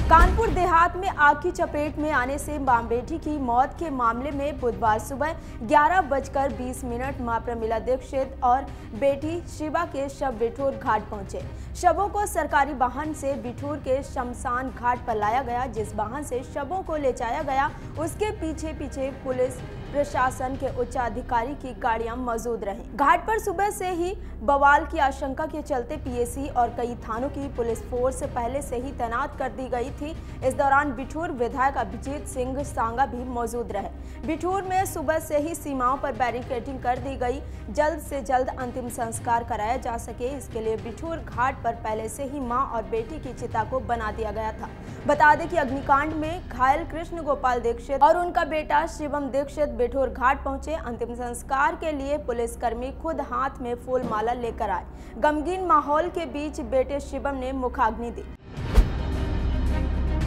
कानपुर देहात में आग की चपेट में आने से मां बेटी की मौत के मामले में बुधवार सुबह 11:20 मां प्रमिला दीक्षित और बेटी शिवा के शव बिठूर घाट पहुंचे। शवों को सरकारी वाहन से बिठूर के शमशान घाट पर लाया गया। जिस वाहन से शवों को ले जाया गया उसके पीछे पीछे पुलिस प्रशासन के उच्च अधिकारी की गाड़ियां मौजूद रहीं। घाट पर सुबह से ही बवाल की आशंका के चलते पीएसी और कई थानों की पुलिस फोर्स पहले से ही तैनात कर दी गई थी। इस दौरान बिठूर विधायक अभिजीत सिंह सांगा भी मौजूद रहे। बिठूर में सुबह से ही सीमाओं पर बैरिकेडिंग कर दी गई। जल्द से जल्द अंतिम संस्कार कराया जा सके, इसके लिए बिठूर घाट पर पहले से ही मां और बेटी की चिता को बना दिया गया था। बता दें कि अग्निकांड में घायल कृष्ण गोपाल दीक्षित और उनका बेटा शिवम दीक्षित बिठूर घाट पहुंचे। अंतिम संस्कार के लिए पुलिसकर्मी खुद हाथ में फूल माला लेकर आए। गमगीन माहौल के बीच बेटे शिवम ने मुखाग्नि दी।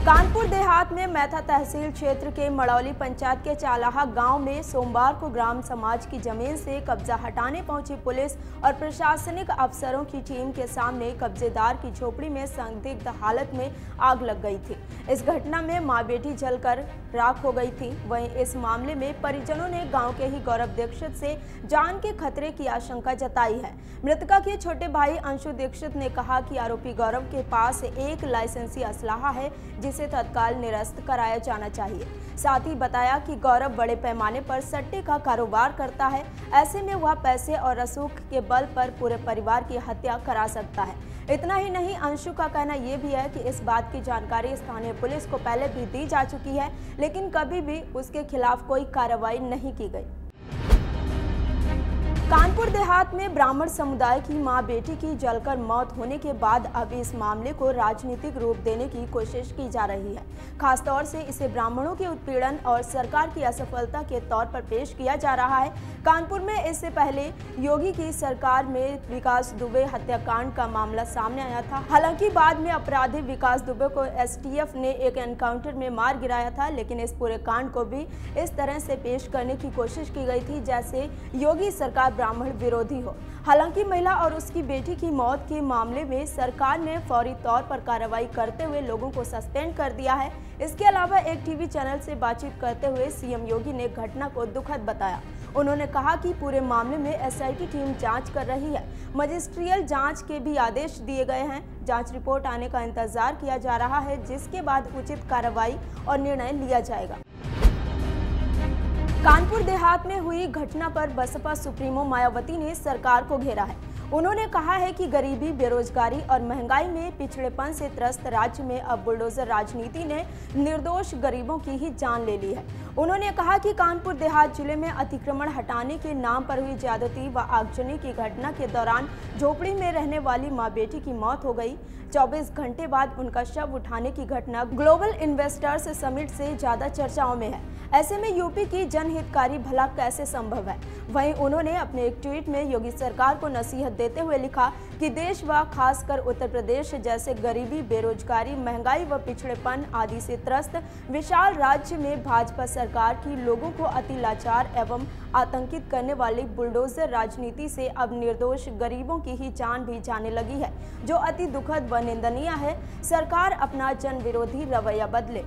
कानपुर देहात में मैथा तहसील क्षेत्र के मड़ौली पंचायत के चालाहा गांव में सोमवार को ग्राम समाज की जमीन से कब्जा हटाने पहुंची पुलिस और प्रशासनिक अफसरों की टीम के सामने कब्जेदार की झोपड़ी में संदिग्ध हालत में आग लग गई थी। इस घटना में मां बेटी जलकर राख हो गई थी। वहीं इस मामले में परिजनों ने गाँव के ही गौरव दीक्षित से जान के खतरे की आशंका जताई है। मृतका के छोटे भाई अंशु दीक्षित ने कहा कि आरोपी गौरव के पास एक लाइसेंसी असलाहा है जिसे तत्काल निरस्त कराया जाना चाहिए। साथ ही बताया कि गौरव बड़े पैमाने पर सट्टे का कारोबार करता है। ऐसे में वह पैसे और रसूख के बल पर पूरे परिवार की हत्या करा सकता है। इतना ही नहीं, अंशु का कहना यह भी है कि इस बात की जानकारी स्थानीय पुलिस को पहले भी दी जा चुकी है, लेकिन कभी भी उसके खिलाफ कोई कार्रवाई नहीं की गई। कानपुर देहात में ब्राह्मण समुदाय की मां बेटी की जलकर मौत होने के बाद अब इस मामले को राजनीतिक रूप देने की कोशिश की जा रही है। खासतौर से इसे ब्राह्मणों के उत्पीड़न और सरकार की असफलता के तौर पर पेश किया जा रहा है। कानपुर में इससे पहले योगी की सरकार में विकास दुबे हत्याकांड का मामला सामने आया था। हालांकि बाद में अपराधी विकास दुबे को एसटीएफ ने एक एनकाउंटर में मार गिराया था, लेकिन इस पूरे कांड को भी इस तरह से पेश करने की कोशिश की गई थी जैसे योगी सरकार ब्राह्मण विरोधी हो। हालांकि महिला और उसकी बेटी की मौत के मामले में सरकार ने फौरी तौर पर कार्रवाई करते हुए लोगों को सस्पेंड कर दिया है। इसके अलावा एक टीवी चैनल से बातचीत करते हुए सीएम योगी ने घटना को दुखद बताया। उन्होंने कहा कि पूरे मामले में एसआईटी टीम जांच कर रही है। मजिस्ट्रियल जांच के भी आदेश दिए गए हैं। जांच रिपोर्ट आने का इंतजार किया जा रहा है, जिसके बाद उचित कार्रवाई और निर्णय लिया जाएगा। कानपुर देहात में हुई घटना पर बसपा सुप्रीमो मायावती ने सरकार को घेरा है। उन्होंने कहा है कि गरीबी, बेरोजगारी और महंगाई में पिछड़ेपन से त्रस्त राज्य में अब बुलडोजर राजनीति ने निर्दोष गरीबों की ही जान ले ली है। उन्होंने कहा कि कानपुर देहात जिले में अतिक्रमण हटाने के नाम पर हुई ज्यादती व आगजनी की घटना के दौरान झोपड़ी में रहने वाली मां बेटी की मौत हो गई। 24 घंटे बाद उनका शव उठाने की घटना ग्लोबल इन्वेस्टर्स समिट से ज्यादा चर्चाओं में है। ऐसे में यूपी की जनहितकारी भला कैसे संभव है। वहीं उन्होंने अपने एक ट्वीट में योगी सरकार को नसीहत देते हुए लिखा कि देश व खासकर उत्तर प्रदेश जैसे गरीबी, बेरोजगारी, महंगाई व पिछड़ेपन आदि से त्रस्त विशाल राज्य में भाजपा सरकार की लोगों को अति लाचार एवं आतंकित करने वाली बुलडोजर राजनीति से अब निर्दोष गरीबों की ही जान भी जाने लगी है, जो अति दुखद व निंदनीय है। सरकार अपना जन विरोधी रवैया बदले।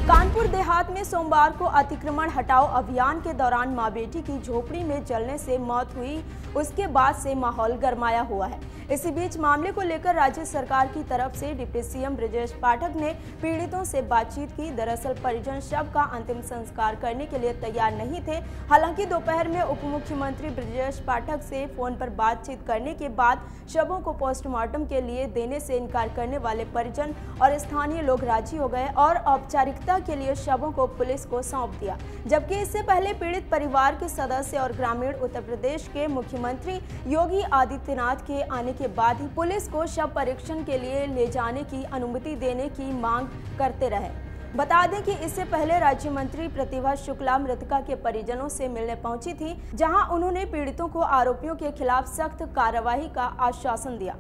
कानपुर देहात में सोमवार को अतिक्रमण हटाओ अभियान के दौरान मां बेटी की झोपड़ी में जलने से मौत हुई। उसके बाद से माहौल गरमाया हुआ है। इसी बीच मामले को लेकर राज्य सरकार की तरफ से डिप्टी सीएम ब्रजेश पाठक ने पीड़ितों से बातचीत की। दरअसल परिजन शव का अंतिम संस्कार करने के लिए तैयार नहीं थे। हालांकि दोपहर में उप मुख्यमंत्री ब्रजेश पाठक से फोन पर बातचीत करने के बाद शवों को पोस्टमार्टम के लिए देने से इनकार करने वाले परिजन और स्थानीय लोग राजी हो गए और औपचारिकता के लिए शवों को पुलिस को सौंप दिया। जबकि इससे पहले पीड़ित परिवार के सदस्य और ग्रामीण उत्तर प्रदेश के मुख्यमंत्री योगी आदित्यनाथ के आने के बाद ही पुलिस को शव परीक्षण के लिए ले जाने की अनुमति देने की मांग करते रहे। बता दें कि इससे पहले राज्य मंत्री प्रतिभा शुक्ला मृतका के परिजनों से मिलने पहुंची थी, जहां उन्होंने पीड़ितों को आरोपियों के खिलाफ सख्त कार्रवाई का आश्वासन दिया।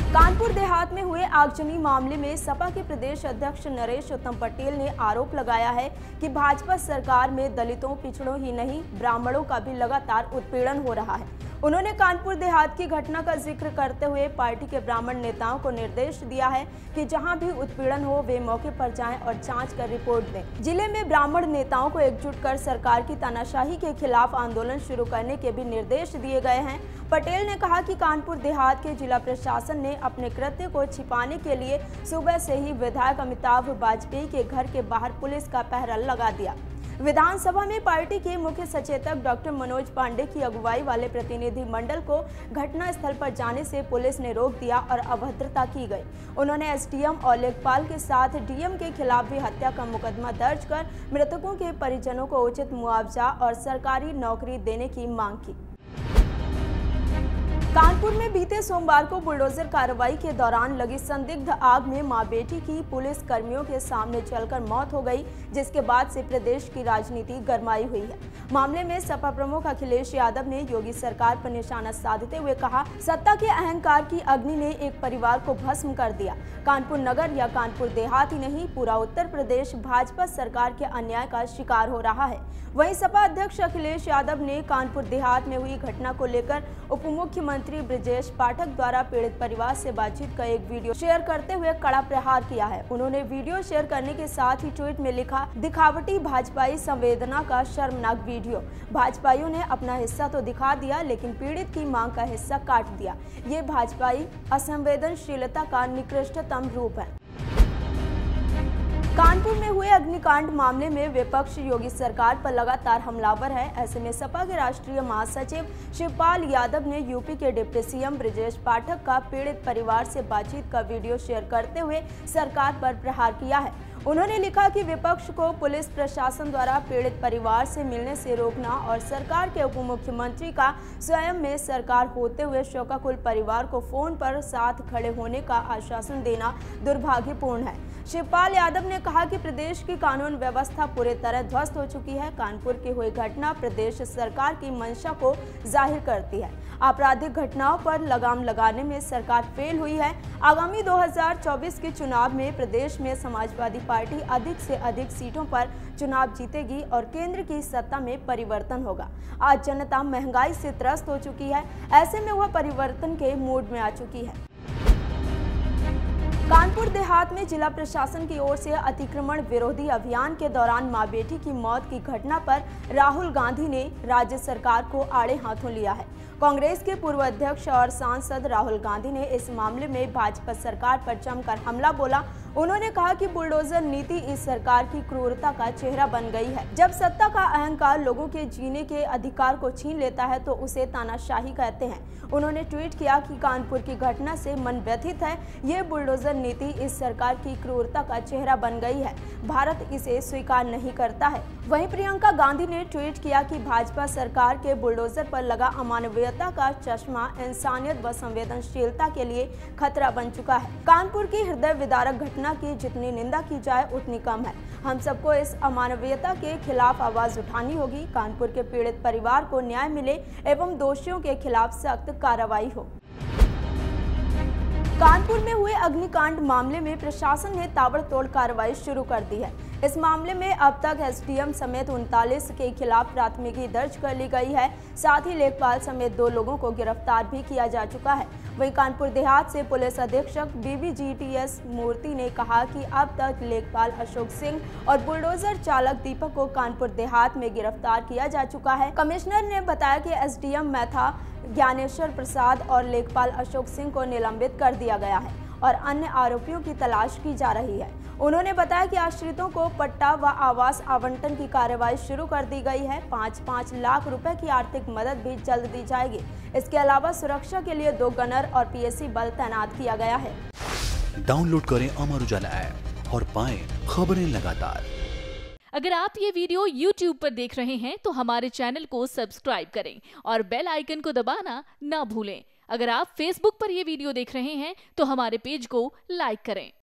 कानपुर देहात में हुए आगजनी मामले में सपा के प्रदेश अध्यक्ष नरेश उत्तम पटेल ने आरोप लगाया है कि भाजपा सरकार में दलितों, पिछड़ों ही नहीं ब्राह्मणों का भी लगातार उत्पीड़न हो रहा है। उन्होंने कानपुर देहात की घटना का जिक्र करते हुए पार्टी के ब्राह्मण नेताओं को निर्देश दिया है कि जहां भी उत्पीड़न हो वे मौके पर जाएं और जांच कर रिपोर्ट दें। जिले में ब्राह्मण नेताओं को एकजुट कर सरकार की तानाशाही के खिलाफ आंदोलन शुरू करने के भी निर्देश दिए गए हैं। पटेल ने कहा कि कानपुर देहात के जिला प्रशासन ने अपने कृत्य को छिपाने के लिए सुबह से ही विधायक अमिताभ वाजपेयी के घर के बाहर पुलिस का पहरा लगा दिया। विधानसभा में पार्टी के मुख्य सचेतक डॉक्टर मनोज पांडे की अगुवाई वाले प्रतिनिधि मंडल को घटना स्थल पर जाने से पुलिस ने रोक दिया और अभद्रता की गई। उन्होंने एसडीएम और लेखपाल के साथ डीएम के खिलाफ भी हत्या का मुकदमा दर्ज कर मृतकों के परिजनों को उचित मुआवजा और सरकारी नौकरी देने की मांग की। कानपुर में बीते सोमवार को बुलडोजर कार्रवाई के दौरान लगी संदिग्ध आग में मां बेटी की पुलिस कर्मियों के सामने जलकर मौत हो गई, जिसके बाद से प्रदेश की राजनीति गरमाई हुई है। मामले में सपा प्रमुख अखिलेश यादव ने योगी सरकार पर निशाना साधते हुए कहा, सत्ता के अहंकार की अग्नि ने एक परिवार को भस्म कर दिया। कानपुर नगर या कानपुर देहात ही नहीं, पूरा उत्तर प्रदेश भाजपा सरकार के अन्याय का शिकार हो रहा है। वहीं सपा अध्यक्ष अखिलेश यादव ने कानपुर देहात में हुई घटना को लेकर उप मुख्यमंत्री ब्रजेश पाठक द्वारा पीड़ित परिवार से बातचीत का एक वीडियो शेयर करते हुए कड़ा प्रहार किया है। उन्होंने वीडियो शेयर करने के साथ ही ट्वीट में लिखा, दिखावटी भाजपाई संवेदना का शर्मनाक वीडियो। भाजपाइयों ने अपना हिस्सा तो दिखा दिया, लेकिन पीड़ित की मांग का हिस्सा काट दिया। ये भाजपाई असंवेदनशीलता का निकृष्टतम रूप है। कानपुर में हुए अग्निकांड मामले में विपक्ष योगी सरकार पर लगातार हमलावर है। ऐसे में सपा के राष्ट्रीय महासचिव शिवपाल यादव ने यूपी के डिप्टी सीएम ब्रजेश पाठक का पीड़ित परिवार से बातचीत का वीडियो शेयर करते हुए सरकार पर प्रहार किया है। उन्होंने लिखा कि विपक्ष को पुलिस प्रशासन द्वारा पीड़ित परिवार से मिलने से रोकना और सरकार के उप मुख्यमंत्री का स्वयं में सरकार होते हुए शोकाकुल परिवार को फोन पर साथ खड़े होने का आश्वासन देना दुर्भाग्यपूर्ण है। शिवपाल यादव ने कहा कि प्रदेश की कानून व्यवस्था पूरी तरह ध्वस्त हो चुकी है। कानपुर की हुई घटना प्रदेश सरकार की मंशा को जाहिर करती है। आपराधिक घटनाओं पर लगाम लगाने में सरकार फेल हुई है। आगामी 2024 के चुनाव में प्रदेश में समाजवादी पार्टी अधिक से अधिक सीटों पर चुनाव जीतेगी और केंद्र की सत्ता में परिवर्तन होगा। आज जनता महंगाई से त्रस्त हो चुकी है, ऐसे में वह परिवर्तन के मूड में आ चुकी है। कानपुर देहात में जिला प्रशासन की ओर से अतिक्रमण विरोधी अभियान के दौरान मां बेटी की मौत की घटना पर राहुल गांधी ने राज्य सरकार को आड़े हाथों लिया है। कांग्रेस के पूर्व अध्यक्ष और सांसद राहुल गांधी ने इस मामले में भाजपा सरकार पर जमकर हमला बोला। उन्होंने कहा कि बुलडोजर नीति इस सरकार की क्रूरता का चेहरा बन गई है। जब सत्ता का अहंकार लोगों के जीने के अधिकार को छीन लेता है तो उसे तानाशाही कहते हैं। उन्होंने ट्वीट किया कि कानपुर की घटना से मन व्यथित है। ये बुलडोजर नीति इस सरकार की क्रूरता का चेहरा बन गई है। भारत इसे स्वीकार नहीं करता है। वहीं प्रियंका गांधी ने ट्वीट किया कि भाजपा सरकार के बुलडोजर पर लगा अमानवीयता का चश्मा इंसानियत व संवेदनशीलता के लिए खतरा बन चुका है। कानपुर की हृदय विदारक घटना की जितनी निंदा की जाए उतनी कम है। हम सबको इस अमानवीयता के खिलाफ आवाज उठानी होगी। कानपुर के पीड़ित परिवार को न्याय मिले एवं दोषियों के खिलाफ सख्त कार्रवाई हो। कानपुर में हुए अग्निकांड मामले में प्रशासन ने ताबड़तोड़ कार्रवाई शुरू कर दी है। इस मामले में अब तक एसडीएम समेत 39 के खिलाफ प्राथमिकी दर्ज कर ली गई है। साथ ही लेखपाल समेत 2 लोगों को गिरफ्तार भी किया जा चुका है। वहीं कानपुर देहात से पुलिस अधीक्षक बीबीजीटीएस मूर्ति ने कहा कि अब तक लेखपाल अशोक सिंह और बुलडोजर चालक दीपक को कानपुर देहात में गिरफ्तार किया जा चुका है। कमिश्नर ने बताया कि एसडीएम मैथा ज्ञानेश्वर प्रसाद और लेखपाल अशोक सिंह को निलंबित कर दिया गया है और अन्य आरोपियों की तलाश की जा रही है। उन्होंने बताया कि आश्रितों को पट्टा व आवास आवंटन की कार्रवाई शुरू कर दी गई है। 5-5 लाख रुपए की आर्थिक मदद भी जल्द दी जाएगी। इसके अलावा सुरक्षा के लिए 2 गनर और पीएससी बल तैनात किया गया है। डाउनलोड करें अमर उजाला ऐप और पाएं खबरें लगातार। अगर आप ये वीडियो YouTube पर देख रहे हैं तो हमारे चैनल को सब्सक्राइब करें और बेल आइकन को दबाना ना भूलें। अगर आप Facebook पर ये वीडियो देख रहे हैं तो हमारे पेज को लाइक करें।